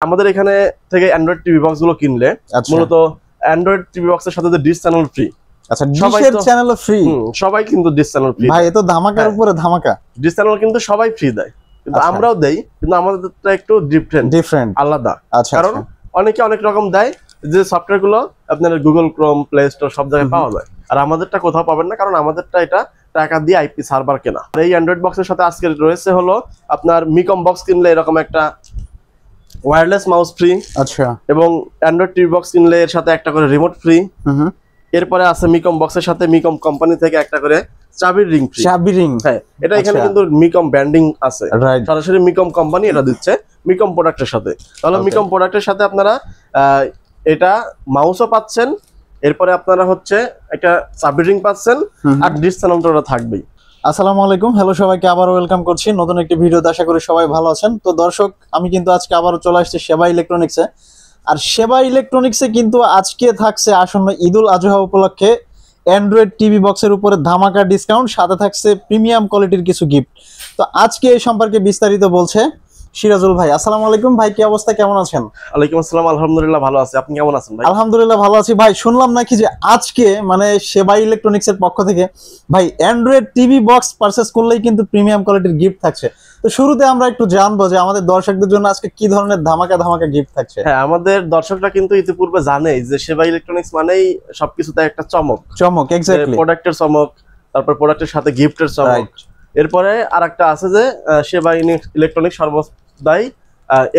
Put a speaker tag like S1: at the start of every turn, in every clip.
S1: আমাদের এখানে থেকে অ্যান্ড্রয়েড টিভি বক্স গুলো কিনলে মূলত অ্যান্ড্রয়েড টিভি বক্সের সাথে যে ডিশ চ্যানেল ফ্রি।
S2: আচ্ছা, ডিশের চ্যানেলও ফ্রি?
S1: সবাই কিন্তু ডিশ চ্যানেল ফ্রি
S2: ভাই, এ তো ধামাকার উপরে ধামাকা।
S1: ডিশ চ্যানেল কিন্তু সবাই ফ্রি দেয়, কিন্তু আমরাও দেই, কিন্তু আমাদেরটা একটু ডিফারেন্ট আলাদা।
S2: আচ্ছা,
S1: কারণ অনেকে অনেক রকম দেয়, যে সফটওয়্যার গুলো আপনার গুগল ক্রোম, প্লে স্টোর সব জায়গায় পাওয়া যায়, আর আমাদেরটা কোথাও পাবেন না, কারণ আমাদেরটা এটা টাকা দিয়ে আইপি সার্ভার কেনা। আর এই অ্যান্ড্রয়েড বক্সের সাথে আজকে রয়েছে হলো আপনার মিকম বক্স কিনলে এরকম একটা ওয়্যারলেস মাউস ফ্রি।
S2: আচ্ছা,
S1: এবং অ্যান্ড্রয়েড টিভি বক্স কিনলে এর সাথে একটা করে রিমোট ফ্রি। এরপরে আছে মিকম বক্সের সাথে মিকম কোম্পানি থেকে একটা করে চাবির রিং ফ্রি।
S2: চাবি রিং?
S1: হ্যাঁ, এটা এখানে কিন্তু মিকম ব্র্যান্ডিং আছে, সরাসরি মিকম কোম্পানি এটা দিচ্ছে মিকম প্রোডাক্টের সাথে। তাহলে মিকম প্রোডাক্টের সাথে আপনারা এটা মাউসও পাচ্ছেন, এরপরে আপনারা হচ্ছে একটা চাবি রিং পাচ্ছেন, আর ডিশ চ্যানেলটা থাকবেই।
S2: আসসালামু আলাইকুম, হ্যালো সবাইকে, আবারও ওয়েলকাম করছি নতুন একটি ভিডিওতে। আশা করি সবাই ভালো আছেন। তো দর্শক, আমি কিন্তু আজকে আবারও চলে আসছি সেবা ইলেকট্রনিক্সে। আর সেবা ইলেকট্রনিক্সে কিন্তু আজকে থাকছে আসন্ন ঈদুল আজহা উপলক্ষে অ্যান্ড্রয়েড টিভি বক্সের উপরে ধামাকা ডিসকাউন্ট, সাথে থাকছে প্রিমিয়াম কোয়ালিটির কিছু গিফট। তো আজকে এই সম্পর্কে বিস্তারিত বলছে সিরাজুল ভাই। আসসালামু আলাইকুম ভাই, কি অবস্থা, কেমন আছেন?
S1: ওয়ালাইকুম আসসালাম, আলহামদুলিল্লাহ ভালো আছি, আপনি কেমন আছেন ভাই?
S2: আলহামদুলিল্লাহ ভালো আছি ভাই। শুনলাম নাকি যে আজকে মানে সেবা ইলেকট্রনিক্সের পক্ষ থেকে ভাই অ্যান্ড্রয়েড টিভি বক্স পারচেজ করলেই কিন্তু প্রিমিয়াম কোয়ালিটির গিফট থাকছে। তো শুরুতে আমরা একটু জানবো যে আমাদের দর্শকদের জন্য আজকে কি ধরনের ধামাকা গিফট থাকছে।
S1: হ্যাঁ, আমাদের দর্শকরা কিন্তু ইতিপূর্বে জানেই যে সেবা ইলেকট্রনিক্স মানেই সবকিছুতে একটা চমক।
S2: এক্স্যাক্টলি,
S1: প্রোডাক্টের চমক, তারপর প্রোডাক্টের সাথে গিফটের চমক। এরপরে আরেকটা আছে যে সেবা ইলেকট্রনিক্স সর্বদাই,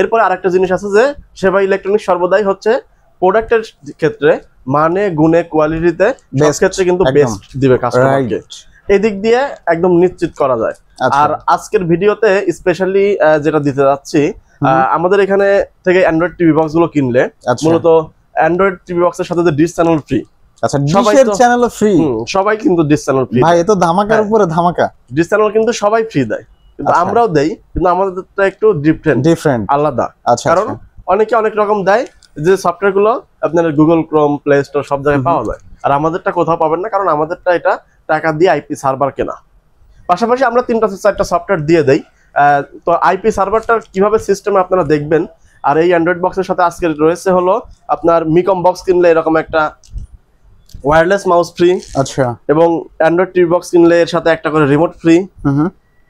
S1: এরপরে আরেকটা জিনিস আছে যে সেবা ইলেকট্রনিক্স সর্বদাই হচ্ছে প্রোডাক্টের ক্ষেত্রে মানে গুণে কোয়ালিটিতে সব ক্ষেত্রে কিন্তু বেস্ট দিবে কাস্টমারকে। এই দিক দিয়ে একদম নিশ্চিত করা যায়। আর আজকের ভিডিওতে স্পেশালি যেটা দিতে যাচ্ছি, আমাদের এখানে থেকে অ্যান্ড্রয়েড টিভি বক্স গুলো কিনলে মূলত অ্যান্ড্রয়েড টিভি বক্সের সাথে যে ডিশ চ্যানেল ফ্রি।
S2: আচ্ছা, ডিশের চ্যানেলও ফ্রি?
S1: সবাই কিন্তু ডিশ চ্যানেল ফ্রি।
S2: ভাই, এ তো ধামাকার উপরে ধামাকা।
S1: ডিশ চ্যানেল কিন্তু সবাই ফ্রি দেয়, কিন্তু আমরাও দেই, কিন্তু আমাদেরটা একটু ডিফারেন্ট আলাদা। কারণ অনেকে অনেক রকম দেয়, যে সফটওয়্যার গুলো আপনার গুগল ক্রোম, প্লে স্টোর সব জায়গায় পাওয়া যায়, আর আমাদেরটা কোথাও পাবেন না, কারণ আমাদেরটা এটা টাকা দিয়ে আইপি সার্ভার কেনা। পাশাপাশি আমরা 3-4টা সফটওয়্যার দিয়ে দেই। তো আইপি সার্ভারটা কিভাবে সিস্টেমে আপনারা দেখবেন। আর এই অ্যান্ড্রয়েড বক্সের সাথে আজকে রয়েছে হলো আপনার মিকম বক্স কিনলে এরকম একটা ওয়্যারলেস মাউস ফ্রি।
S2: আচ্ছা, এবং
S1: অ্যান্ড্রয়েড টিভি বক্স কিনলে এর সাথে একটা করে রিমোট ফ্রি।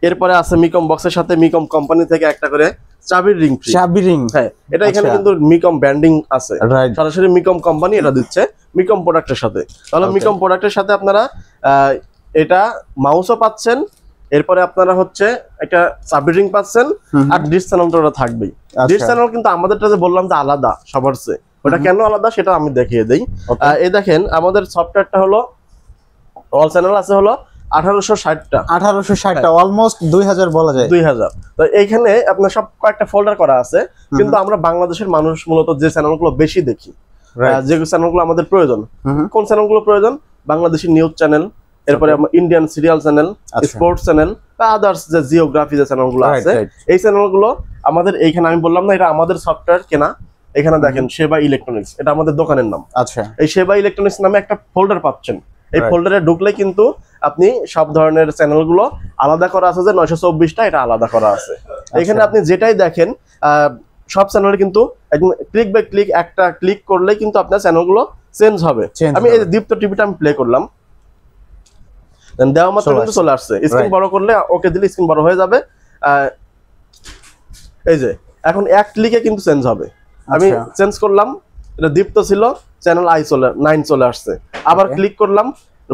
S1: এরপরে আছে মিকম বক্সের সাথে মিকম কোম্পানি থেকে একটা করে চাবির রিং ফ্রি।
S2: চাবি রিং?
S1: হ্যাঁ, এটা এখানে কিন্তু মিকম ব্র্যান্ডিং আছে, সরাসরি মিকম কোম্পানি এটা দিচ্ছে মিকম প্রোডাক্টের সাথে। তাহলে মিকম প্রোডাক্টের সাথে আপনারা এটা মাউসও পাচ্ছেন, এরপরে আপনারা হচ্ছে একটা চাবি রিং পাচ্ছেন, আর ডিশ চ্যানেলটা থাকবেই। ডিশ চ্যানেল কিন্তু আমাদেরটা যে বললাম যে আলাদা সবার চেয়ে, ওটা কেন আলাদা সেটা আমি দেখিয়ে দেই। এই দেখেন, আমাদের সফটওয়্যারটা হলো অল চ্যানেল আছে হলো 1860টা,
S2: অলমোস্ট 2000 বলা যায়।
S1: 2000। তো এইখানে আপনার সব কয়েকটা ফোল্ডার করা আছে, কিন্তু আমরা বাংলাদেশের মানুষ মূলত যে চ্যানেলগুলো বেশি দেখি, যে চ্যানেলগুলো আমাদের প্রয়োজন, কোন চ্যানেলগুলো প্রয়োজন? বাংলাদেশি নিউজ চ্যানেল, এরপরে Indian serial channel, sports channel, বা আদার্স যে জিওগ্রাফি যে চ্যানেলগুলো আছে, এই চ্যানেলগুলো আমাদের এইখানে, আমি বললাম না এটা আমাদের সফটওয়্যার কেনা। এখানে দেখেন সেবা ইলেকট্রনিক্স, এটা আমাদের দোকানের নাম।
S2: আচ্ছা, এই
S1: সেবা ইলেকট্রনিক্স নামে একটা ফোল্ডার পাচ্ছেন। এই ফোল্ডারে ঢুকলে কিন্তু আপনি সব ধরনের চ্যানেলগুলো আলাদা করা আছে, যে 924টা এটা আলাদা করা আছে। এখানে আপনি যেটাই দেখেন সব চ্যানেলে কিন্তু একদম ক্লিক বাই ক্লিক, একটা ক্লিক করলেই কিন্তু আপনার চ্যানেলগুলো চেঞ্জ হবে। আমি এই দীপ্ত টিভিটা আমি প্লে করলাম, দেওয়া মাত্র কিন্তু চলে আসছে। স্ক্রিন বড় করলে ওকে দিলে স্ক্রিন বড় হয়ে যাবে। এই যে এখন এক ক্লিকে কিন্তু চেঞ্জ হবে। আমি চেঞ্জ করলাম, এটা দীপ্ত ছিল, চ্যানেল 9 চলে আসছে। আবার ক্লিক করলাম,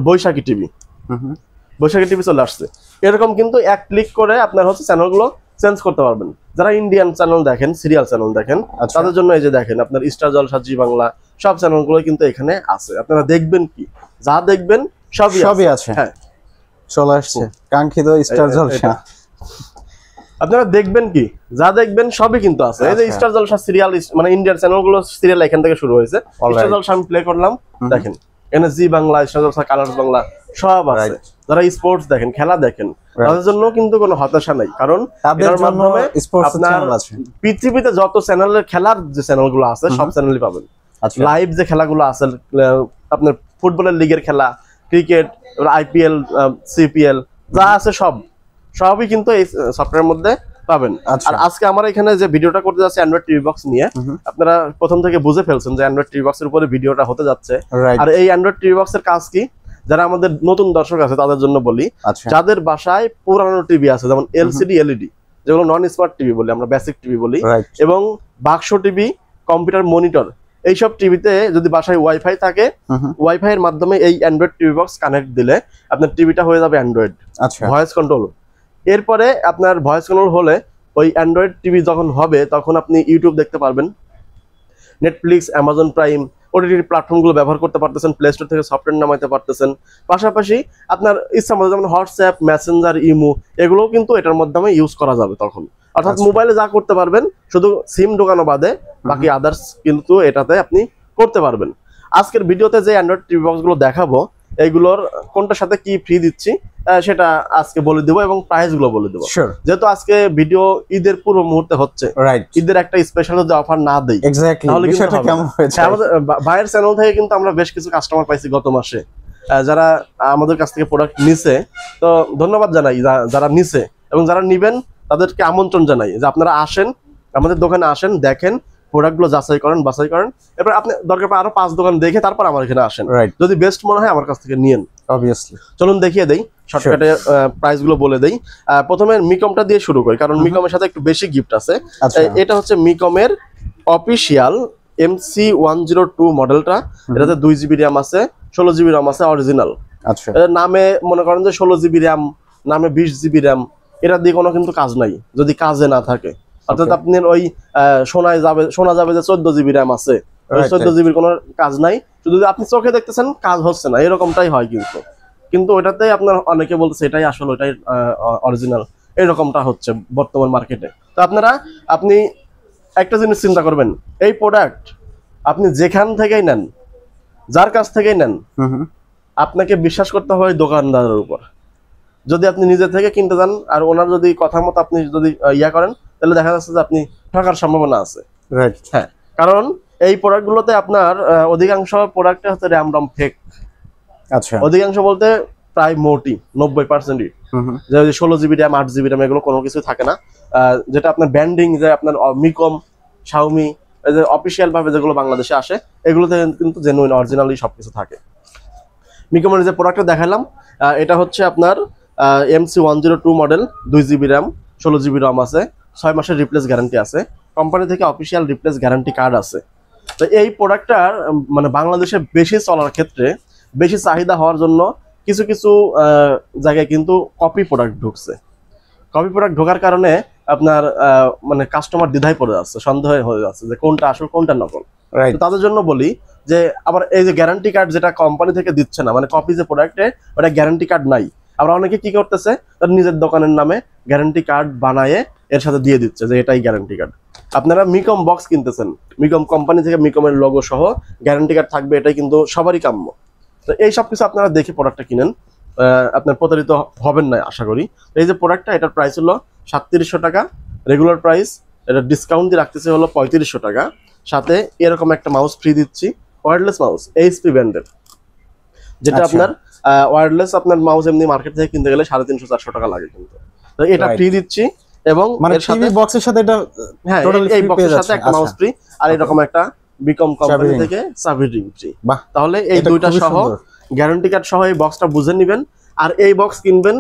S1: বৈশাখী টিভি চলে আসছে। এরকম কিন্তু এক ক্লিক করে আপনার হচ্ছে চ্যানেলগুলো চেঞ্জ করতে পারবেন। যারা ইন্ডিয়ান চ্যানেল দেখেন, সিরিয়াল চ্যানেল দেখেন, তাদের জন্য এই যে দেখেন আপনার স্টার জলসা, জি বাংলা, সব চ্যানেলগুলো কিন্তু এখানে আছে। আপনারা দেখবেন কি, যা দেখবেন সবই আছে। হ্যাঁ,
S2: চলে আসছে কাঙ্ক্ষিত স্টার জলসা।
S1: আপনারা দেখবেন কি, যা দেখবেন সবই কিন্তু আছে। এই যে স্টার জলসা সিরিয়াল, মানে ইন্ডিয়ান চ্যানেলগুলো সিরিয়াল এখান থেকে শুরু হয়েছে। স্টার জলসা আমি প্লে করলাম, দেখেন এখানে জি বাংলা, স্টার জলসা, কালার্স বাংলা সব আছে। যারা স্পোর্টস দেখেন, খেলা দেখেন, তাদের জন্য কিন্তু কোনো হতাশা নাই, কারণ এর মাধ্যমে আপনার পৃথিবীতে যত চ্যানেলের খেলার যে চ্যানেলগুলো আছে সব চ্যানেলই পাবেন। লাইভ যে খেলাগুলো আছে, আপনার ফুটবলের লিগের খেলা, ক্রিকেট, আইপিএল, সিপিএল যা আছে সবই কিন্তু এই সফটওয়্যারের মধ্যে পাবেন।
S2: আচ্ছা।
S1: আর আজকে আমার এখানে যে ভিডিওটা করতে যাচ্ছে অ্যান্ড্রয়েড টিভি বক্স নিয়ে, আপনারা প্রথম থেকে বুঝে ফেলছেন যে অ্যান্ড্রয়েড টিভি বক্সের উপরে ভিডিওটা হতে যাচ্ছে।
S2: রাইট।
S1: আর এই অ্যান্ড্রয়েড টিভি বক্সের কাজ কি, যারা আমাদের নতুন দর্শক আছে তাদের জন্য বলি,
S2: আচ্ছা।
S1: যাদের বাসায় পুরানো টিভি আছে, যেমন এলসিডি এলইডি, যেগুলো নন স্মার্ট টিভি বলি আমরা, বেসিক টিভি বলি,
S2: রাইট।
S1: এবং বাক্স টিভি, কম্পিউটার মনিটর, এইসব টিভিতে যদি বাসায় ওয়াইফাই থাকে, ওয়াইফাই এর মাধ্যমে এই অ্যান্ড্রয়েড টিভি বক্স কানেক্ট দিলে আপনার টিভিটা হয়ে যাবে অ্যান্ড্রয়েড।
S2: আচ্ছা।
S1: Voice control. এরপরে আপনার ভয়েস কন্ট্রোল হলে ওই অ্যান্ড্রয়েড টিভি যখন হবে তখন আপনি ইউটিউব দেখতে পারবেন, নেটফ্লিক্স, অ্যামাজন প্রাইম, ওটিটি প্ল্যাটফর্মগুলো ব্যবহার করতে পারতেছেন, প্লে স্টোর থেকে সফটওয়্যার নামাইতে পারতেছেন। পাশাপাশি আপনার ইচ্ছা মতো যেমন হোয়াটসঅ্যাপ, মেসেঞ্জার, ইমো, এগুলোও কিন্তু এটার মাধ্যমে ইউজ করা যাবে তখন। অর্থাৎ মোবাইলে যা করতে পারবেন শুধু সিম ঢোকানো বাদে বাকি আদার্স কিন্তু এটাতে আপনি করতে পারবেন। আজকের ভিডিওতে যে অ্যান্ড্রয়েড টিভি বক্সগুলো দেখাবো, এইগুলোর কোনটার সাথে কি ফ্রি দিচ্ছি সেটা আজকে বলে দেবো এবং প্রাইস গুলো বলে দেবো। যেহেতু আজকে ভিডিও ঈদের পূর্ব মুহূর্তে হচ্ছে, ঈদের একটা স্পেশাল যদি অফার না দেই তাহলে বিষয়টা কেমন হয়েছে। আমাদের ভাইয়ের চ্যানেল থেকে কিন্তু আমরা বেশ কিছু কাস্টমার পাইছি গত মাসে, যারা আমাদের কাছ থেকে প্রোডাক্ট নিছে, তো ধন্যবাদ জানাই যারা নিছে, এবং যারা নিবেন তাদেরকে আমন্ত্রণ জানাই যে আপনারা আসেন, আমাদের দোকানে আসেন, দেখেন, প্রোডাক্টগুলো যাচাই করেন, বাছাই করেন, এরপর আপনি দরকার পড়ে আরো 5 দোকান দেখে তারপর আমার এখানে আসেন। যদি বেস্ট মনে হয় আমার কাছ থেকে নিয়েন।
S2: অবভিয়াসলি
S1: চলুন দেখিয়ে দেই, শর্টকাটে প্রাইস গুলো বলে দেই। প্রথমে মিকমটা দিয়ে শুরু করি, কারণ মিকমের সাথে একটু বেশি গিফট আছে। এটা হচ্ছে মিকমের অফিসিয়াল MC102 মডেলটা। এটাতে 2 জিবি র্যাম আছে, 16 জিবি র্যাম আছে অরিজিনাল।
S2: আচ্ছা।
S1: নামে মনে করেন যে 16 জিবি র্যাম, নামে 20 জিবি র্যাম, এটা দিয়ে কোনো কিন্তু কাজ নাই যদি কাজে না থাকে। অর্থাৎ আপনার ওই শোনা যাবে যে 14 জিবি র্যাম আছে, 14 জিবির কোনো কাজ নাই, শুধু আপনি চোখে দেখতেছেন কাজ হচ্ছে না, এরকমটাই হয়। কিন্তু ওইটাতেই আপনার অনেকে বলতেছে এটাই আসলে ওইটাই অরিজিনাল, এরকমটা হচ্ছে বর্তমান মার্কেটে। তো আপনি একটা জিনিস চিন্তা করবেন, এই প্রোডাক্ট আপনি যেখান থেকেই নেন, যার কাছ থেকেই নেন, আপনাকে বিশ্বাস করতে হবে দোকানদারের উপর। যদি আপনি নিজে থেকে কিনতে যান আর ওনার যদি কথা মতো আপনি যদি ইয়া করেন, তাহলে দেখা যাচ্ছে যে আপনি ঠকার সম্ভাবনা আছে। হ্যাঁ, কারণ এই প্রোডাক্টগুলোতে আপনার অধিকাংশ প্রোডাক্টে হচ্ছে র্যাম রম ফেক।
S2: আচ্ছা।
S1: অধিকাংশ বলতে প্রায় মোটি 90%ই, যে 16 জিবি র্যাম, 8 জিবি র্যাম, এগুলো কোনো কিছু থাকে না। যেটা আপনার ব্র্যান্ডিং, যে আপনার মিকম, শাওমি, যে অফিসিয়াল ভাবে যেগুলো বাংলাদেশে আসে, এগুলোতে কিন্তু জেনুইন অরিজিনালি সবকিছু থাকে। মিকমের যে প্রোডাক্টটা দেখালাম, এটা হচ্ছে আপনার MC102 model, 2 GB RAM, 16 GB RAM আছে, 6 মাসের রিপ্লেস গ্যারান্টি আছে, কোম্পানি থেকে অফিসিয়াল রিপ্লেস গ্যারান্টি কার্ড আছে। তো এই প্রোডাক্টটার মানে বাংলাদেশে বেশি চলার ক্ষেত্রে, বেশি চাহিদা হওয়ার জন্য কিছু কিছু জায়গায় কিন্তু কপি প্রোডাক্ট ঢুকছে। কপি প্রোডাক্ট ঢোকার কারণে আপনার মানে কাস্টমার দ্বিধায় পড়ে যাচ্ছে, সন্দেহ হয়ে যাচ্ছে যে কোনটা আসল কোনটা নকল। তাদের জন্য বলি যে আবার এই যে গ্যারান্টি কার্ড যেটা কোম্পানি থেকে দিচ্ছে না, মানে কপি যে প্রোডাক্টে ওটা গ্যারান্টি কার্ড নাই, আবার অনেকে কি করতেছে তার নিজের দোকানের নামে গ্যারান্টি কার্ড বানায়ে এর সাথে দিয়ে দিচ্ছে যে এটাই গ্যারান্টি কার্ড। আপনারা মিকম বক্স কিনতেছেন, মিকম কোম্পানি থেকে মিকমের লোগো সহ গ্যারান্টি কার্ড থাকবে, এটাই কিন্তু সবারই কাম্য। তো এই সব কিছু আপনারা দেখে প্রোডাক্টটা কিনেন, আপনার প্রতারিত হবেন না আশা করি। এই যে প্রোডাক্টটা, এটার প্রাইস হলো 3700 টাকা রেগুলার প্রাইস, এটা ডিসকাউন্ট দিয়ে রাখতেছে হলো 3500 টাকা। সাথে এরকম একটা মাউস ফ্রি দিচ্ছি, ওয়্যারলেস মাউস, HP ব্র্যান্ডের, যেটা আপনার ওয়্যারলেস আপনার মাউস এমনি মার্কেট থেকে কিনতে গেলে 350-400 টাকা লাগে, কিন্তু তো এটা ফ্রি দিচ্ছি। এবং
S2: মানে টিভি বক্সের সাথে এটা টোটালি
S1: এই বক্সের সাথে একটা মাউস ফ্রি, আর এরকম একটা বিকম কোম্পানি থেকে চাবি রিং ফ্রি। তাহলে এই দুইটা সহ গ্যারান্টি কার্ড সহ এই বক্সটা বুঝে নেবেন। আর এই বক্স কিনবেন,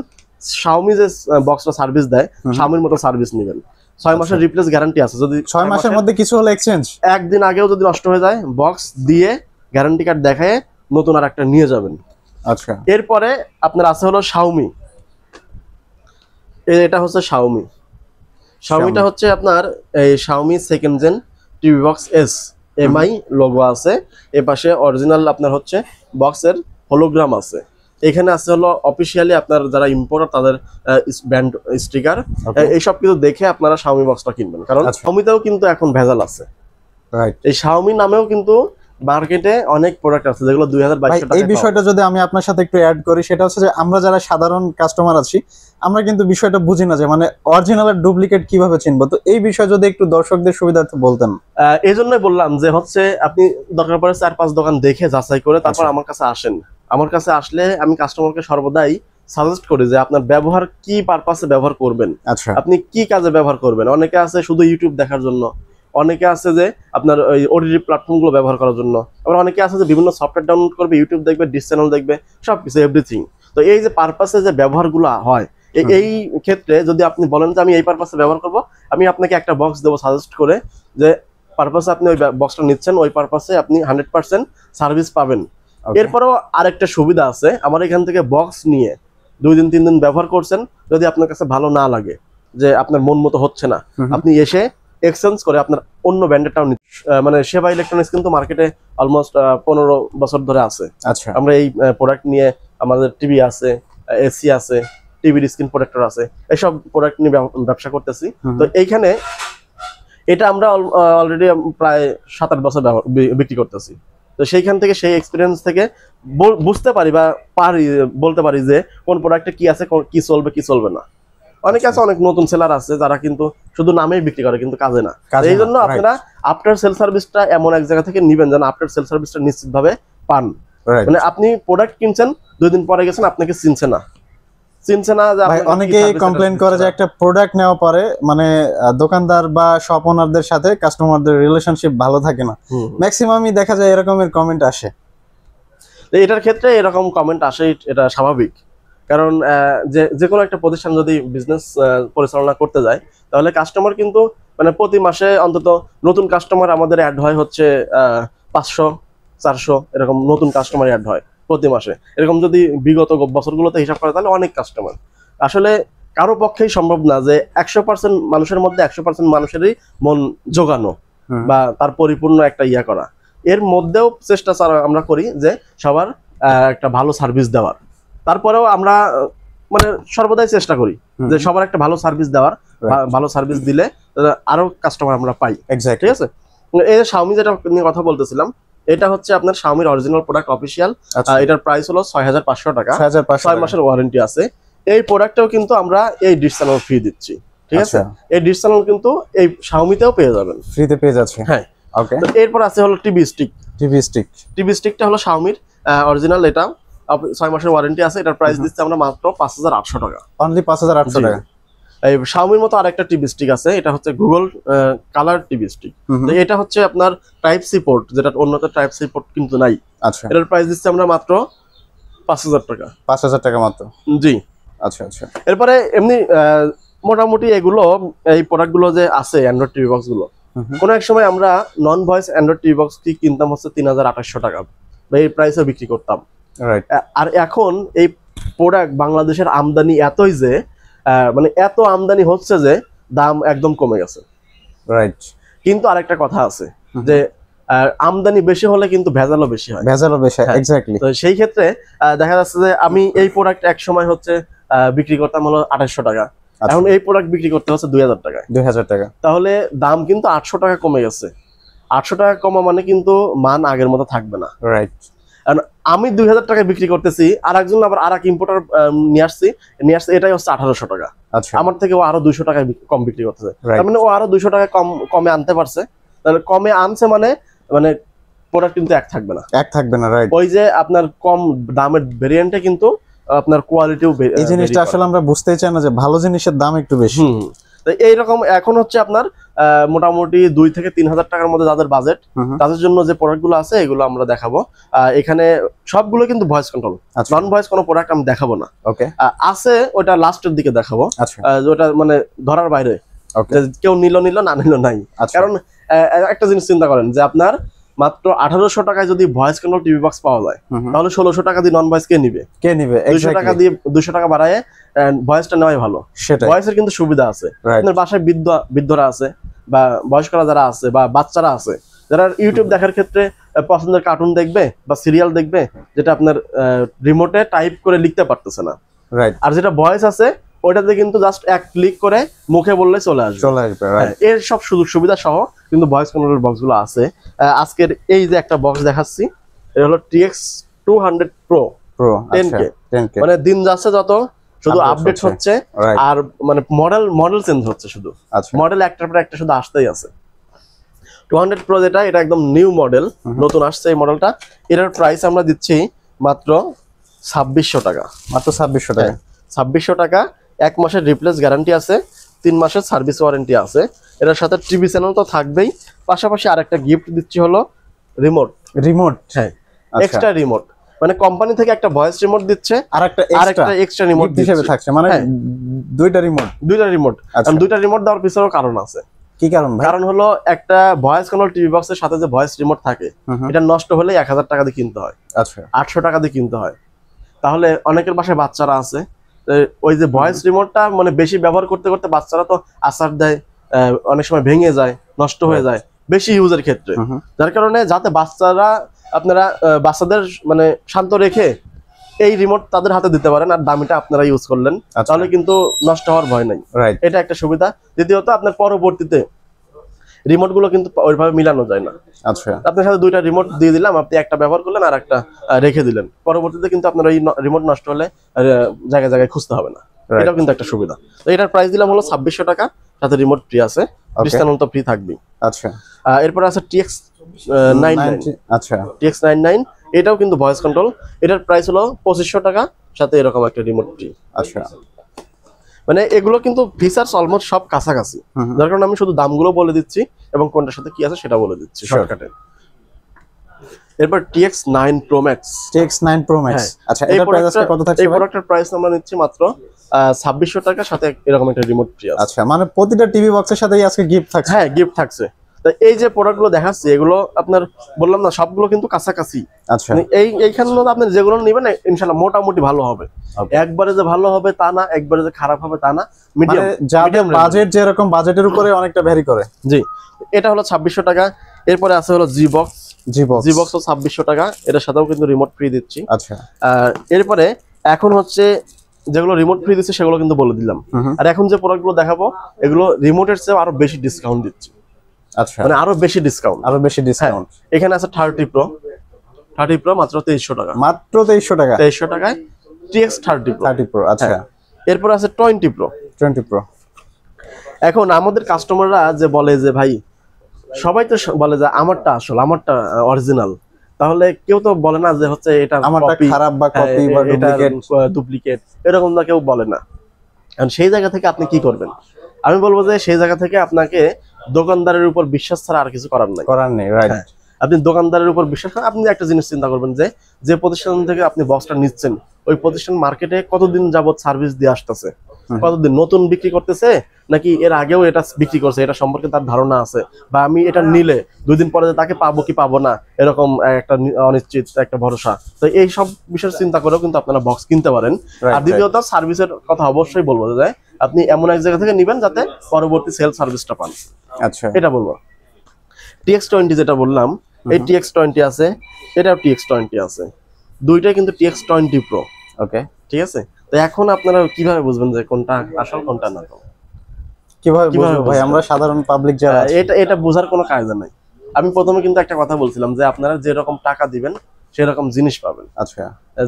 S1: শাওমি যে বক্সটা সার্ভিস দেয়, শাওমির মতো সার্ভিস নেবেন। 6 মাসের রিপ্লেস গ্যারান্টি আছে, যদি
S2: 6 মাসের মধ্যে কিছু হলে এক্সচেঞ্জ,
S1: একদিন আগেও যদি নষ্ট হয়ে যায় বক্স দিয়ে গ্যারান্টি কার্ড দেখায় নতুন আর একটা নিয়ে যাবেন।
S2: আচ্ছা।
S1: এরপরে আপনার আছে হলো শাওমি, এটা হচ্ছে শাওমি। শাওমিটা হচ্ছে আপনার এই Xiaomi second gen TV box S MI logo আছে, এ পাশে অরিজিনাল আপনার হচ্ছে বক্সের হোলোগ্রাম আছে। এখানে আছে হলো অফিসিয়ালি আপনার যারা ইম্পোর্টার তাদের ব্র্যান্ড স্টিকার, এইসব কিছু দেখে আপনারা শাওমি বক্সটা কিনবেন, কারণ শাওমিতেও কিন্তু এখন ভেজাল আছে। এই শাওমি নামেও কিন্তু মার্কেটে অনেক প্রোডাক্ট আছে যেগুলো 2200 টাকা।
S2: এই বিষয়টা যদি আমি আপনার সাথে একটু অ্যাড করি, সেটা হচ্ছে যে আমরা যারা সাধারণ কাস্টমার আছি, আমরা কিন্তু বিষয়টা বুঝি না যে মানে অরিজিনাল আর ডুপ্লিকেট কিভাবে চিনবো। তো এই বিষয় যদি একটু দর্শকদের সুবিধার্থে বলতেন।
S1: এই জন্যই বললাম যে হচ্ছে আপনি দরকার পড়ে 4-5 দোকান দেখে যাচাই করে তারপর আমার কাছে আসেন। আমার কাছে আসলে আমি কাস্টমারকে সর্বদাই সাজেস্ট করি যে আপনার ব্যবহার কি পারপাসে ব্যবহার করবেন,
S2: আচ্ছা
S1: আপনি কি কাজে ব্যবহার করবেন। অনেকে আছে শুধু ইউটিউব দেখার জন্য, অনেকে আছে যে আপনার ওই ওটিটি প্ল্যাটফর্মগুলো ব্যবহার করার জন্য, আবার অনেকে আছে যে বিভিন্ন সফটওয়্যার ডাউনলোড করবে, ইউটিউব দেখবে, ডিশ চ্যানেল দেখবে, সবকিছু এভরিথিং। তো এই যে পারপাসে যে ব্যবহারগুলো হয়, এই ক্ষেত্রে যদি আপনি বলেন যে আমি এই পারপাসে ব্যবহার করব, আমি আপনাকে একটা বক্স দেবো সাজেস্ট করে যে পারপাসে আপনি ওই বক্সটা নিচ্ছেন, ওই পারপাসে আপনি 100% সার্ভিস পাবেন। এরপরেও আরেকটা সুবিধা আছে, আমার এখান থেকে বক্স নিয়ে 2 দিন 3 দিন ব্যবহার করছেন, যদি আপনার কাছে ভালো না লাগে, যে আপনার মন মতো হচ্ছে না, আপনি এসে এক্সচেঞ্জ করে আপনার অন্য ব্র্যান্ডেরটাও মানে সেবা ইলেকট্রনিক্স কিন্তু মার্কেটে অলমোস্ট 15 বছর ধরে আছে।
S2: আচ্ছা
S1: আমরা এই প্রোডাক্ট নিয়ে আমাদের টিভি আছে, এসি আছে, টিভির স্ক্রিন প্রোটেক্টর আছে, এইসব প্রোডাক্ট নিয়ে ব্যবসা করতেছি। তো এইখানে এটা আমরা অলরেডি প্রায় 7-8 বছর বিক্রি করতেছি। তো সেইখান থেকে সেই এক্সপিরিয়েন্স থেকে বুঝতে পারি বা বলতে পারি যে কোন প্রোডাক্টে কি আছে, কি চলবে কি চলবে না। অনেকে আছে, অনেক নতুন সেলার আছে যারা কিন্তু শুধু নামেই বিক্রি করে কিন্তু কাজে না। এই জন্য আপনারা আফটার সেল সার্ভিসটা এমন এক জায়গা থেকে নিবেন যেন আফটার সেল সার্ভিসটা নিশ্চিতভাবে পান। মানে আপনি প্রোডাক্ট কিনছেন, 2 দিন পরে গেছেন, আপনাকে চিনছে না
S2: ভাই। অনেকে কমপ্লেইন করে যে একটা প্রোডাক্ট নেওয়া পরে মানে দোকানদার বা শপ ওনারদের সাথে কাস্টমারদের রিলেশনশিপ ভালো থাকে না, ম্যাক্সিমামই দেখা যায় এরকমের কমেন্ট আসে।
S1: এটার ক্ষেত্রে এরকম কমেন্ট আসে, এটা স্বাভাবিক। কারণ যে কোনো একটা প্রতিষ্ঠান যদি বিজনেস পরিচালনা করতে যায়, তাহলে কাস্টমার কিন্তু মানে প্রতি মাসে অন্তত নতুন কাস্টমার আমাদের অ্যাড হয় হচ্ছে 500-400 এরকম নতুন কাস্টমার অ্যাড হয় প্রতি মাসে। এরকম যদি বিগত বছরগুলোতে হিসাব করে তাহলে অনেক কাস্টমার। আসলে কারো পক্ষেই সম্ভব না যে 100% মানুষের মধ্যে 100% মানুষেরই মন জোগানো বা তার পরিপূর্ণ একটা ইয়া করা। এর মধ্যেও চেষ্টা আমরা করি যে সবার একটা ভালো সার্ভিস দেওয়ার। তারপরেও আমরা মানে সর্বদাই চেষ্টা করি যে সবার একটা ভালো সার্ভিস দেওয়ার, ভালো সার্ভিস দিলে আরো কাস্টমার আমরা পাই। ঠিক আছে। এই Xiaomi যেটা নিয়ে কথা বলতেছিলাম, এটা হচ্ছে আপনার Xiaomi অরিজিনাল প্রোডাক্ট অফিশিয়াল। এটার প্রাইস হলো 6500 টাকা, 6 মাসের ওয়ারেন্টি আছে। এই প্রোডাক্টটাও কিন্তু আমরা এই ডিশ চ্যানেল ফ্রি দিচ্ছি। ঠিক আছে, এই ডিশ চ্যানেল কিন্তু এই Xiaomi-তেও পেয়ে যাবেন,
S2: ফ্রিতে পেয়ে যাচ্ছে।
S1: হ্যাঁ, ওকে। তো এরপর আছে হলো টিভি স্টিকটা হলো Xiaomi-র অরিজিনাল, এটা 6 মাসের ওয়ারেন্টি আছে। এটার প্রাইস দিচ্ছি আমরা মাত্র 5800 টাকা,
S2: অনলি 5800 টাকা।
S1: এই Xiaomi-র মতো আরেকটা টিভি স্টিক আছে, এটা হচ্ছে গুগল কালার টিভি স্টিক। তো এটা হচ্ছে আপনার টাইপ সি পোর্ট, যেটা অন্যতে টাইপ সি পোর্ট কিন্তু নাই।
S2: আচ্ছা,
S1: এটার প্রাইস দিচ্ছি আমরা মাত্র 5000 টাকা।
S2: 5000 টাকা মাত্র,
S1: জি।
S2: আচ্ছা আচ্ছা।
S1: এরপরে এমনি মোটামুটি এগুলো, এই প্রোডাক্টগুলো যে আছে অ্যান্ড্রয়েড টিভি বক্স গুলো, কোনো এক সময় আমরা নন ভয়েস অ্যান্ড্রয়েড টিভি বক্স কি কিনতাম হচ্ছে 3800 টাকা, এই প্রাইসে বিক্রি করতাম। আর এখন এই প্রোডাক্ট বাংলাদেশের আমদানি এতই যে মানে এত আমদানি হচ্ছে যে দাম একদম কমে গেছে।
S2: রাইট।
S1: কিন্তু আরেকটা কথা আছে যে আমদানি বেশি হলে কিন্তু ভেজালও বেশি হয়।
S2: এক্স্যাক্টলি।
S1: তো সেই ক্ষেত্রে দেখা যাচ্ছে যে আমি এই প্রোডাক্ট এক সময় হচ্ছে বিক্রি করতাম হলো 2800 টাকা, এখন এই প্রোডাক্ট বিক্রি করতে হচ্ছে 2000 টাকায়।
S2: 2000 টাকা।
S1: তাহলে দাম কিন্তু 800 টাকা কমে গেছে। 800 টাকা কমা মানে কিন্তু মান আগের মতো থাকবে না।
S2: রাইট।
S1: আমি 2000 টাকায় বিক্রি করতেছি, আর একজন আবার আর এক ইম্পোর্টার নিয়ে আসছে, এটাই হচ্ছে 1800 টাকা। আমার থেকে ও আরো 200 টাকায় কম বিক্রি করতেছে। তার মানে ও আরো 200 টাকা কমে আনতে পারছে। তাহলে কমে আনছে মানে প্রোডাক্ট কিন্তু এক থাকবে না। রাইট। ওই যে আপনার কম দামের ভেরিয়েন্টে কিন্তু আপনার কোয়ালিটিও,
S2: এই জিনিসটা আসলে আমরা বুঝতেই চাই না যে ভালো জিনিসের দাম একটু বেশি।
S1: এইরকম এখন হচ্ছে আপনার মোটামুটি 2000 থেকে 3000 টাকার মধ্যে যাদের বাজেট, তাদের জন্য যে প্রোডাক্টগুলো আছে এগুলো আমরা দেখাবো। এখানে সবগুলো কিন্তু ভয়েস কন্ট্রোল, নন ভয়েস কোনো প্রোডাক্ট আমি দেখাবো না। ওকে, আছে ওটা লাস্টের দিকে দেখাবো, ওটা মানে ধরার বাইরে, কেউ নিল না নিল নাই। কারণ একটা জিনিস চিন্তা করেন যে আপনার মাত্র 1800 টাকায় যদি ভয়েস কন্ট্রোল টিভি বক্স পাওয়া যায়, তাহলে 1600 টাকা দিয়ে নন ভয়েস কে নিবে? 200 টাকা দিয়ে 200 টাকা বাড়ায় ভয়েসটা নেওয়াই ভালো। ভয়েসের কিন্তু সুবিধা আছে। আপনার বাসায় বৃদ্ধরা আছে বা বয়স্করা যারা আছে বা বাচ্চারা আছে, যারা ইউটিউব দেখার ক্ষেত্রে পছন্দের কার্টুন দেখবে বা সিরিয়াল দেখবে, যেটা আপনার রিমোটে টাইপ করে লিখতে পারতেছে না, আর যেটা ভয়েস আছে ওইটাতে কিন্তু জাস্ট এক ক্লিক করে মুখে বললে চলে আসবে। এর সব সুযোগ সুবিধা সহ কিন্তু ভয়েস কন্ট্রোলের বক্সগুলো আছে। আজকের এই যে একটা বক্স দেখাচ্ছি, এটা হলো TX 200 Pro 10K। মানে দিন যাচ্ছে যত শুধু আপডেট হচ্ছে, আর মানে মডেল চেঞ্জ হচ্ছে, শুধু মডেল একটার পর একটা শুধু আসতেই আছে। 200 Pro যেটা, এটা একদম নিউ মডেল, নতুন আসছে এই মডেলটা। এটার প্রাইস আমরা দিচ্ছি মাত্র 2600 টাকা,
S2: মাত্র 2600 টাকা।
S1: 2600 টাকা। 1 মাসের রিপ্লেস গ্যারান্টি আছে, 3 মাসের সার্ভিস ওয়ারেন্টি আছে। এটার সাথে টিভি চ্যানেল তো থাকবেই, পাশাপাশি আরেকটা গিফট দিচ্ছি হলো রিমোট।
S2: হ্যাঁ,
S1: এক্সট্রা রিমোট, মানে কোম্পানি থেকে একটা ভয়েস রিমোট দিচ্ছে,
S2: আরেকটা
S1: এক্সট্রা রিমোট
S2: হিসেবে থাকছে, মানে দুইটা রিমোট।
S1: দুইটা রিমোট দেওয়ার পিছনেও কারণ আছে।
S2: কি কারণ ভাই?
S1: কারণ হলো একটা ভয়েস কন্ট্রোল টিভি বক্সের সাথে যে ভয়েস রিমোট থাকে, এটা নষ্ট হলে 1000 টাকা দিয়ে কিনতে হয়,
S2: আচ্ছা
S1: 800 টাকা দিয়ে কিনতে হয়। তাহলে অনেকের বাসায় বাচ্চারা আছে, ওই যে ভয়েস রিমোটটা মানে বেশি ব্যবহার করতে করতে বাচ্চারা তো আসার দেয়, অনেক সময় ভেঙে যায়, নষ্ট হয়ে যায় বেশি ইউজের ক্ষেত্রে। যার কারণে যাতে বাচ্চারা আপনারা বাচ্চাদের মানে শান্ত রেখে এই রিমোট তাদের হাতে দিতে পারেন, আর দামিটা আপনারা ইউজ করলেন, তাহলে কিন্তু নষ্ট হওয়ার ভয় নাই। এটা একটা সুবিধা। দ্বিতীয়ত আপনার পরবর্তীতে রিমোট গুলো কিন্তু ওইভাবে মিলানো যায় না।
S2: আচ্ছা,
S1: আপনার সাথে দুইটা রিমোট দিয়ে দিলাম, আপনি একটা ব্যবহার করলেন আর একটা রেখে দিলেন, পরবর্তীতে কিন্তু আপনার এই রিমোট নষ্ট হলে জায়গায় জায়গায় খুঁজতে হবে না। এটাও কিন্তু একটা সুবিধা। তো এটার প্রাইস দিলাম হলো 2600 টাকা, সাথে রিমোট ফ্রি আছে, ডিসকাউন্ট তো ফ্রি থাকবেই।
S2: আচ্ছা,
S1: এরপর আছে TX99।
S2: আচ্ছা,
S1: TX99 এটাও কিন্তু ভয়েস কন্ট্রোল। এটার প্রাইস হলো 2500 টাকা, সাথে এরকম একটা রিমোট ফ্রি।
S2: আচ্ছা,
S1: মানে এগুলো কিন্তু ফিচারস অলমোস্ট সব কাছাকাছি, যার কারণে আমি শুধু দামগুলো বলে দিচ্ছি এবং কোনটার সাথে কি আছে সেটা বলে দিচ্ছি শর্টকাটে। এরপর TX9 Pro Max।
S2: TX9 Pro Max, আচ্ছা, এটা প্রাইস আজকে কত থাকছে?
S1: এই প্রোডাক্টের প্রাইস আমরা নিচ্ছি মাত্র 2600 টাকা, সাথে এরকম একটা রিমোট ফ্রি আছে।
S2: আচ্ছা, মানে প্রতিটা টিভি বক্সের সাথেই আজকে গিফট থাকছে?
S1: হ্যাঁ, গিফট থাকছে। তো এই যে প্রোডাক্টগুলো দেখাচ্ছি, এগুলো আপনার বললাম না সবগুলো কিন্তু কাছাকাছি।
S2: আচ্ছা,
S1: এইখানে আপনি যেগুলো নেবেন ইনশাআল্লাহ মোটামুটি ভালো হবে। একবারে যে ভালো হবে তা না, একবারে যে খারাপ হবে তা না, মিডিয়াম।
S2: যাদের বাজেট যেরকম, বাজেটের উপরে অনেকটা ভ্যারি করে।
S1: জি, এটা হলো 2600 টাকা। এরপরে আছে হলো জি বক্স। জি বক্সও 2600 টাকা, এটার সাথেও কিন্তু রিমোট ফ্রি দিচ্ছি।
S2: আচ্ছা,
S1: এরপরে এখন হচ্ছে যেগুলো রিমোট ফ্রি দিচ্ছে সেগুলো কিন্তু বলে দিলাম। আর এখন যে প্রোডাক্টগুলো দেখাবো এগুলো রিমোটের চেয়ে আরো বেশি ডিসকাউন্ট দিচ্ছি।
S2: আচ্ছা,
S1: মানে আরো বেশি ডিসকাউন্ট। এখানে আছে 30 Pro। 30 Pro মাত্র 2300 টাকা।
S2: মাত্র 2300 টাকা।
S1: 2300 টাকায় TX30 Pro।
S2: আচ্ছা,
S1: এরপর আছে 20 Pro। এখন আমাদের কাস্টমাররা যে বলে যে ভাই, সবাই তো বলে যে আমারটা আসল, আমারটা অরিজিনাল, তাহলে কেউ তো বলে না যে হচ্ছে এটা
S2: আমারটা খারাপ বা কপি বা
S1: ডুপ্লিকেট, এরকম না কেউ বলে না। কারণ সেই জায়গা থেকে আপনি কি করবেন? আমি বলবো যে সেই জায়গা থেকে আপনাকে দোকানদারের উপর বিশ্বাস ছাড়া আর কিছু করার নেই। রাইট, আপনি দোকানদারের উপর বিশ্বাস করেন। আপনি একটা জিনিস চিন্তা করবেন যে প্রতিষ্ঠান থেকে আপনি বক্সটা নিচ্ছেন, ওই প্রতিষ্ঠান মার্কেটে কতদিন যাবত সার্ভিস দিয়ে আসতেছে, কতদিন নতুন বিক্রি করতেছে নাকি এর আগেও এটা বিক্রি করছে, এটা সম্পর্কে তার ধারণা আছে, বা আমি এটা নিলে 2 দিন পরে তাকে পাবো কি পাবো না, এরকম একটা অনিশ্চিত একটা ভরসা। তো এই সব বিষয় চিন্তা করেও কিন্তু আপনারা বক্স কিনতে পারেন। আর দ্বিতীয়ত সার্ভিসের কথা অবশ্যই বলবো যে আপনি এমন এক জায়গা থেকে নিবেন যাতে পরবর্তী সেল সার্ভিসটা পান।
S2: আচ্ছা,
S1: এটা বলবো। TX20 যেটা বললাম, এই TX20 আছে, এটাও TX20 আছে, দুইটাই কিন্তু TX20 Pro।
S2: ওকে,
S1: ঠিক আছে। তো এখন আপনারা কিভাবে বুঝবেন যে কোনটা আসল কোনটা না?
S2: কিভাবে বুঝবো ভাই? আমরা সাধারণ পাবলিক যারা,
S1: এটা বোঝার কোনো কায়দা নাই। আমি প্রথমে কিন্তু একটা কথা বলছিলাম যে আপনারা যেরকম টাকা দিবেন সেরকম জিনিস পাবেন।
S2: আচ্ছা,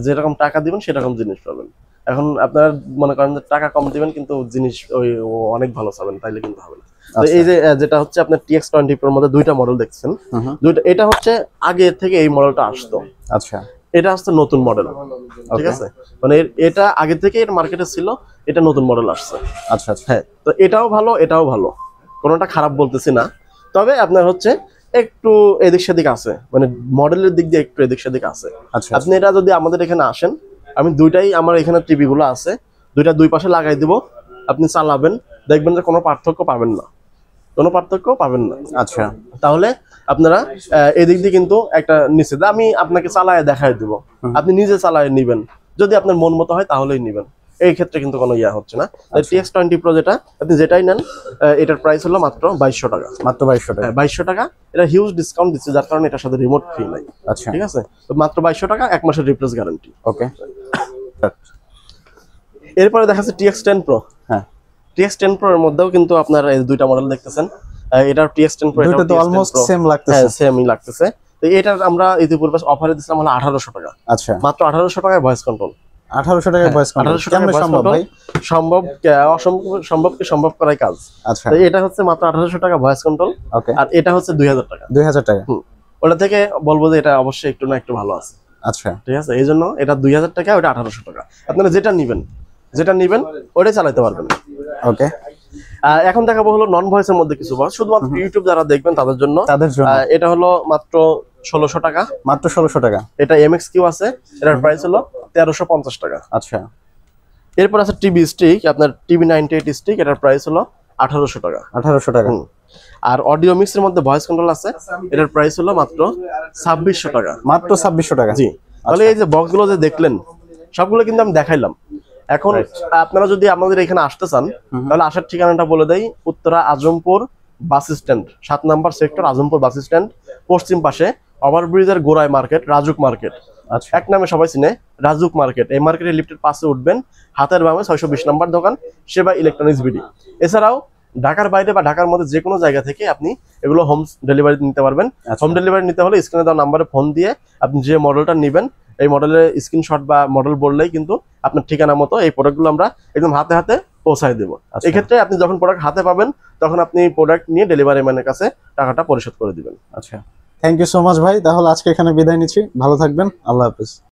S1: যেরকম টাকা দিবেন সেরকম জিনিস পাবেন। এখন আপনারা মনে করেন যে টাকা কম দিবেন কিন্তু জিনিস ওই অনেক ভালো পাবেন, তাইলে কিন্তু হবে না। তো এই যে যেটা হচ্ছে আপনার TX20 Pro মধ্যে দুইটা মডেল দেখছেন, দুইটা, এটা হচ্ছে আগে থেকে এই মডেলটা আসতো।
S2: আচ্ছা,
S1: এটা হচ্ছে নতুন মডেল। ঠিক আছে, মানে এটা আগে থেকে এর মার্কেটে ছিল, এটা নতুন মডেল আসছে।
S2: আচ্ছা,
S1: হ্যাঁ, তো এটাও ভালো, এটাও ভালো, কোনোটা খারাপ বলতেছি না। তবে আপনার হচ্ছে একটু এদিক সেদিক আছে, মানে মডেলের দিক দিয়ে একটু এদিক সেদিক আছে। আপনি এটা যদি আমাদের এখানে আসেন, আমি দুইটাই, আমার এখানে টিভি গুলো আছে, দুইটা দুই পাশে লাগাই দিব, আপনি চালাবেন, দেখবেন যে কোনো পার্থক্য পাবেন না।
S2: আচ্ছা,
S1: তাহলে আপনারা এদিক দিয়ে কিন্তু একটা নিচে আমি আপনাকে চালায় দেখাই দিব, আপনি নিজে চালায় নিবেন, যদি আপনার মন মতো হয় তাহলেই নিবেন। এই ক্ষেত্রে কিন্তু কোনো ইয়া হচ্ছে না। TX20 Pro যেটা আপনি যেটাই নেন, এটার প্রাইস হলো মাত্র 2200 টাকা।
S2: মাত্র 2200 টাকা।
S1: 2200 টাকা। এটা হিউজ ডিসকাউন্ট দিচ্ছে, যার কারণে এটার সাথে রিমোট ফ্রি নাই।
S2: আচ্ছা,
S1: ঠিক আছে, তো মাত্র 2200 টাকা, 1 মাসের রিপ্লেস গ্যারান্টি।
S2: ওকে।
S1: এরপরে দেখাচ্ছে TX10 Pro।
S2: হ্যাঁ,
S1: TX10 Pro এর মধ্যেও কিন্তু আপনারা এই দুইটা মডেল দেখতেছেন। এটার TX10 Pro,
S2: এটা তো অলমোস্ট সেম লাগতেছে।
S1: হ্যাঁ, সেমই লাগতেছে। তো এটার আমরা ইতিপূর্বে অফারে দিছিলাম হলো 1800 টাকা।
S2: আচ্ছা,
S1: মাত্র 1800 টাকায় ভয়েস কন্ট্রোল।
S2: 1800 টাকায় ভয়েস কন্ট্রোল কেমনে সম্ভব ভাই?
S1: সম্ভবকে সম্ভব করাই কাজ।
S2: আচ্ছা,
S1: তো এটা হচ্ছে মাত্র 1800 টাকা ভয়েস কন্ট্রোল।
S2: ওকে।
S1: আর এটা হচ্ছে 2000 টাকা।
S2: 2000 টাকা।
S1: ওটা থেকে বলবো যে এটা অবশ্যই একটু না একটু ভালো আছে।
S2: আচ্ছা
S1: ঠিক আছে, এই জন্য এটা 2000 টাকা, ওটা 1800 টাকা। আপনারা যেটা নিবেন ওটাই চালাতে পারবেন।
S2: ওকে,
S1: এখন দেখাবো হলো নন ভয়েসের মধ্যে কিছু বক্স, শুধুমাত্র ইউটিউব যারা দেখবেন তাদের জন্য। এটা হলো মাত্র 1600 টাকা,
S2: মাত্র 1600 টাকা।
S1: এটা MXQ আছে, এটার প্রাইস হলো 1350 টাকা।
S2: আচ্ছা,
S1: এরপর আছে টিভি স্টিক, আপনার টিভি 98 স্টিক, এটার প্রাইস হলো 1800 টাকা।
S2: 1800 টাকা।
S1: আর অডিও মিক্সের মধ্যে ভয়েস কন্ট্রোল আছে, এটার প্রাইস হলো মাত্র 2600 টাকা।
S2: মাত্র 2600 টাকা।
S1: জি, তাহলে এই যে বক্সগুলো যে দেখলেন সবগুলো কিন্তু আমি দেখাইলাম। এখন আপনারা যদি আমাদের এখানে আসতে চান তাহলে আসার ঠিকানাটা বলে দেই, উত্তরা আজমপুর বাস স্ট্যান্ড, 7 নম্বর সেক্টর, আজমপুর বাস স্ট্যান্ড, পশ্চিম পাশে ওভারব্রিজের গোড়ায় মার্কেট, রাজুক মার্কেট।
S2: আচ্ছা,
S1: এক নামে সবাই চিনে, রাজুক মার্কেট। এই মার্কেটের লিফটের পাশে উঠবেন, হাতের বামে 620 নম্বর দোকান, সেবা ইলেকট্রনিক্স বিডি। এছাড়াও ঢাকার বাইরে বা ঢাকার মধ্যে যে কোনো জায়গা থেকে আপনি এগুলো হোম ডেলিভারি নিতে পারবেন। হোম ডেলিভারি নিতে হলে স্ক্রিনে দেওয়া নাম্বারে ফোন দিয়ে আপনি যে মডেলটা নেবেন এই মডেলের স্ক্রিনশট বা মডেল বললেই কিন্তু আপনার ঠিকানা মতো এই প্রোডাক্টগুলো আমরা একদম হাতে হাতে পৌঁছায় দেবো। এক্ষেত্রে আপনি যখন প্রোডাক্ট হাতে পাবেন তখন আপনি প্রোডাক্ট নিয়ে ডেলিভারি ম্যানের কাছে টাকাটা পরিশোধ করে দিবেন।
S2: আচ্ছা, থ্যাংক ইউ সো মাচ ভাই। তাহলে আজকে এখানে বিদায় নিচ্ছি, ভালো থাকবেন, আল্লাহ হাফেজ।